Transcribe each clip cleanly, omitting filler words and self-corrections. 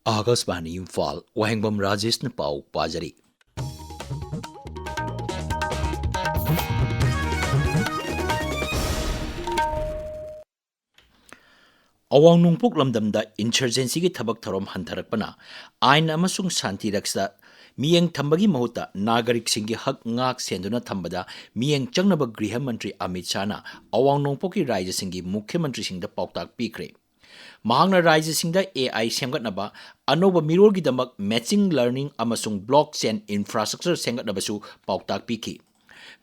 आकाशवाणी इम्फाल वाहेंगबम राजेश ने पाव पाजरी अवांग नोंपोक लमदमदा इंसर्जेंसी की थबक थरोम हंथरकपना आइन अमसुंग शांति रक्षा मियेंग थंबगी महुता नागरिक सिंगी हक ngak सेंदुना थंबदा मियेंग चंगनब गृह मंत्री अमित शाहना अवांग नोंपोकी राज्य सिंगी मुख्यमंत्री सिंगदा पाउताक पीख्रे महांगना राज्य सिंगदा AI सेमगतनबा अनोब मिरोलगिदमक मैचिंग लर्निंग अमसुंग ब्लॉकचेन इंफ्रास्ट्रक्चर सेंगतनबसु पाउताक पीखी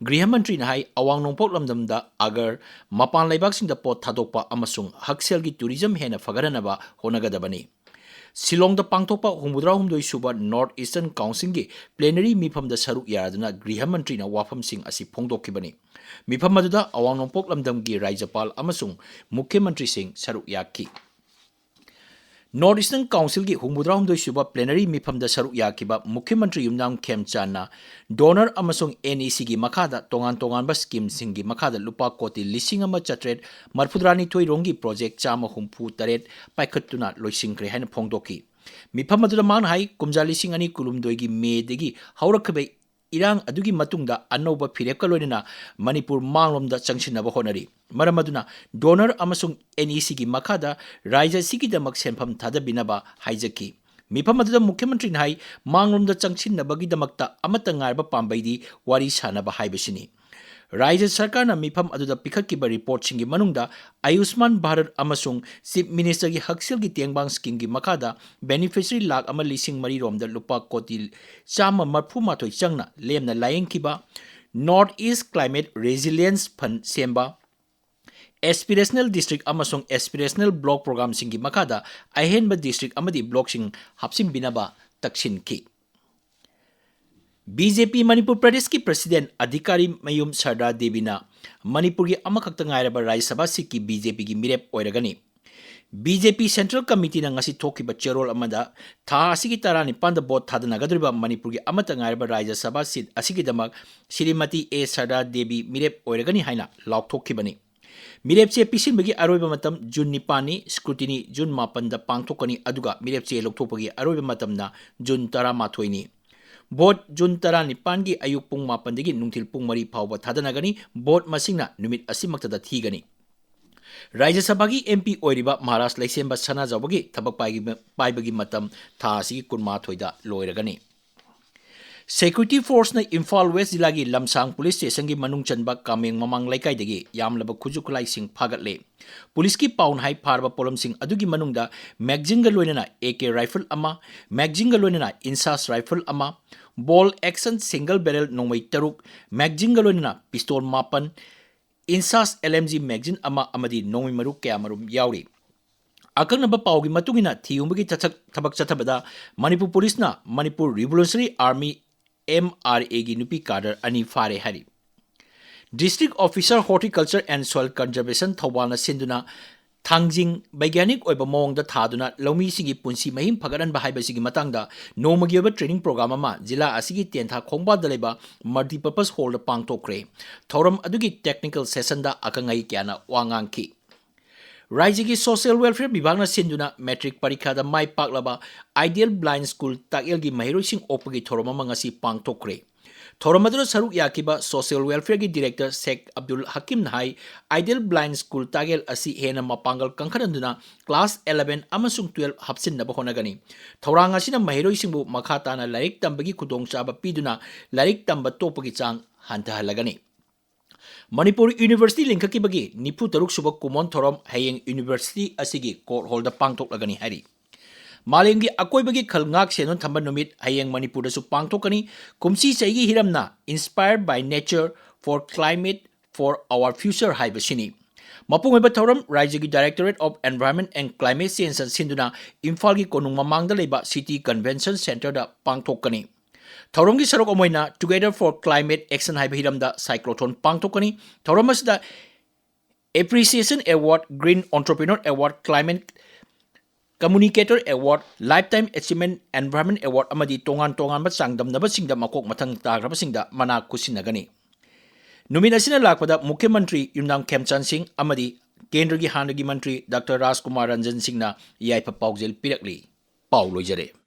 गृह मंत्री नाई अवांग नोंपोक लमदमदा अगर मपान लेबाकसिंगदा पोत थादोकपा अमसुंग हक्सेलगी टूरिज्म हेना फगरनबा होनगदबनी शिलोंग द पांगथोकपा हुमुद्रा हुमदोई सुबा नॉर्थ ईस्टर्न काउंसिल की प्लेनरी मिफम द सरुक यादना गृह मंत्री ना वाफम सिंह असि फोंदोखिबनी मिफम मदुदा अवांग नोंपोक लमदमगी राज्यपाल अमसुंग मुख्यमंत्री सिंह सरुक याकी नॉर्थ ईस्टर्न काउंसिल की हुमुद्रा हुमदोई सुबा प्लेनरी मिफम द सरुक याकीबा मुख्यमंत्री युमनाम खेमचाना डोनर अमसुंग NEC की मखादा तोंगान तोंगान स्कीम सिंगी मखादा लुपा कोटी लिसिंग अमा चट्रेट मरफुद्रानी थोई रोंगी प्रोजेक्ट चामा हुमफु तरेट पाइखतुना लोइसिंग्रे हाइन फोंदोकी मिफम अदुदा मान हाई कुमजा लिसिंग अनी कुलुमदोईगी मेदेगी हौरखबे इरांग अदुगी मतुंगदा अनौबा फिरेपका लोइना मणिपुर मांगलोमदा चंगसिनबा होनरी मरम अदुना डोनर अमसुंग NEC की मखादा राज्य सिगिदमक सेंफम थादबिनबा हाइजकी मिफम अदुदा मुख्यमंत्री नाई मांगलोमदा चंगसिनबगीदमकता अमत ngairba पांबैदी वारी सानबा हाइबसिनी राज्य सरकार ना मिफम अदुदा पिखतकिबा रिपोर्ट सिंगी मनुंगदा आयुष्मान भारत अमसुंग चीफ मिनिस्टर की हक्सेल की तेंगबांग स्कीम की मखादा बेनिफिशियरी लाख अमा लिसिंग मरी रोमदा लुपा कोटी चामा मरफु माथोई चंगना लेमना लायंगकिबा North East climate resilience fund सेंबा एस्पिरेशनल डिस्ट्रिक्ट अमसुंग एस्पिरेशनल ब्लॉक प्रोग्राम सिंगी मखादा अहेनबा डिस्ट्रिक्ट अमदी ब्लॉक सिंग हापसिनबिनबा तक्सिनकी BJP मणिपुर प्रदेश की प्रेसिडेंट अधिकारी मयूम सरदार देवीना मणिपुर की अमखक्ता ngairaba राज्य सभा सीट की BJP की मिरेप ओइरगनी BJP सेंट्रल कमिटी ना ngasi थोकिबा चेरोल अमदा था असिगी तारा निपान द बोट थादनगदरिबा मणिपुर की अमता ngairaba राज्य सभा सीट असिगिदमक श्रीमती A सरदार देवी मिरेप ओइरगनी हाइना लाउथोखिबनी मिरेपचे पिसिनबगी अरोइबा मतम जून निपानी स्क्रूटिनी जून मापन द पांगथोकनी अदुगा मिरेपचे लौथोपगी अरोइबा मतमना जून 13 बोट जून 19 की अयुक पुंग मापन नुंथिल पुंग मरी फाउबा थादनगनी बोट मसिंगना नुमित असिमक्तदा थीगनी राज्य सभा की MP ओइरिबा महाराष्ट्र लैसेंबा सना जाबगी थबक पाइबगी मतम था असि कुनमाथोइदा लोइरगनी सिक्योरिटी फोर्स ने इम्फाल वेस्ट जिला की लमसांग पुलिस स्टेशन की मनुंग चनबा कामेंग ममांग लाइकाइदगी यामलब खुजु खुलाई सिंह फागतले पुलिस की पाउन हाई फारबा पोलम सिंह अदुगी मनुंगदा मैगजिंग लोइनना AK राइफल अमा मैगजिंग लोइनना इंसास राइफल अमा बॉल एक्शन सिंगल बैरल नोंमै तरुक मैगजिंग लोइनना पिस्तौल मापन इंसास LMG मैगजिन अमा अमदी नोंमै मरु कया मरुम याउरी अकंगनबा पाउगी मतुगिना थियुंबगी थबक चथबदा मणिपुर पुलिसना मणिपुर रिवोल्यूशनरी आर्मी MRA की नुपी काडर अनि फारे हरी district officer horticulture and soil conservation थौबालना सिंदुना थांगजिंग वैज्ञानिक ओइबा मोंगदा थादुना लौमीसिगी पुंसी महिम फगरन हाइबसिगी मतंगदा नोमगी ओइबा ट्रेनिंग प्रोग्राम अमा जिला असिगी तेंथा खोंगबाद लेबा मल्टीपर्पज हॉल पांगथोक्रे थौरम अदुगी टेक्निकल सेशन दा अकंगाई क्याना वांगांकी राज्य की सोशल वेलफेयर विभाग सिंधुना मैट्रिक परीक्षा माई पाकलबा आइडियल ब्लाइंड स्कूल ताकेल की महिरोसिंग ओपगी थोरम मंगसी पांगथोक्रे थोरम सरुक याकिबा सोशल वेलफेयर की डायरेक्टर शेख अब्दुल हकीम नाई आइडियल ब्लाइंड स्कूल ताकेल असि हेना मपांगल कंखरंदुना क्लास 11 अमसुंग 12 हप्सिननब होनगनी थौरांग असिना महिरोसिंगबु मखा ताना लाइक तंबगी खुदोंचाबा पीदुना लाइक तंब तोपगी चांग हंथहलगनी मणिपुर यूनिवर्सिटी लिंककीबगी 93 सुब कुमोन थोरम हयेंग यूनिवर्सिटी असिगी कोर्ट हॉल द पांगथोकलगनी हरी मालेंगी अकोइबगी खलंगाक सेनोन थंबा नुमित हयेंग मणिपुर दसु पांगथोकनी कुमसी चैगी हिरमना inspired by nature for climate for our future हाइबसिनी मपुंगबा थोरम राज्य की directorate of environment and climate change सिंधुना इम्फाल की कोनुंग ममांगदा लेबा सिटी कन्वेंशन सेंटर दा पांगथोकनी थौरम की सरुक अमोइना टुगेदर फॉर क्लाइमेट एक्शन हाइबा हिरमदा साइक्लोथोन पांगथोकनी थौरम असदा appreciation award green entrepreneur award climate communicator award lifetime achievement environment award अमदी तोंगान तोंगान चांगदमनबसिंगदा मकोक मथंग ताग्रबसिंगदा मना कुसिनगनी नुमित असिना लाकपदा मुख्यमंत्री युमनाम खेमचंद सिंह अमदी केंद्र की हानगी मंत्री डॉक्टर राजकुमार रंजन सिंह याइफा पाउजेल पिरकली ꯄꯥꯎ ꯂꯣꯏꯖꯔꯦ꯫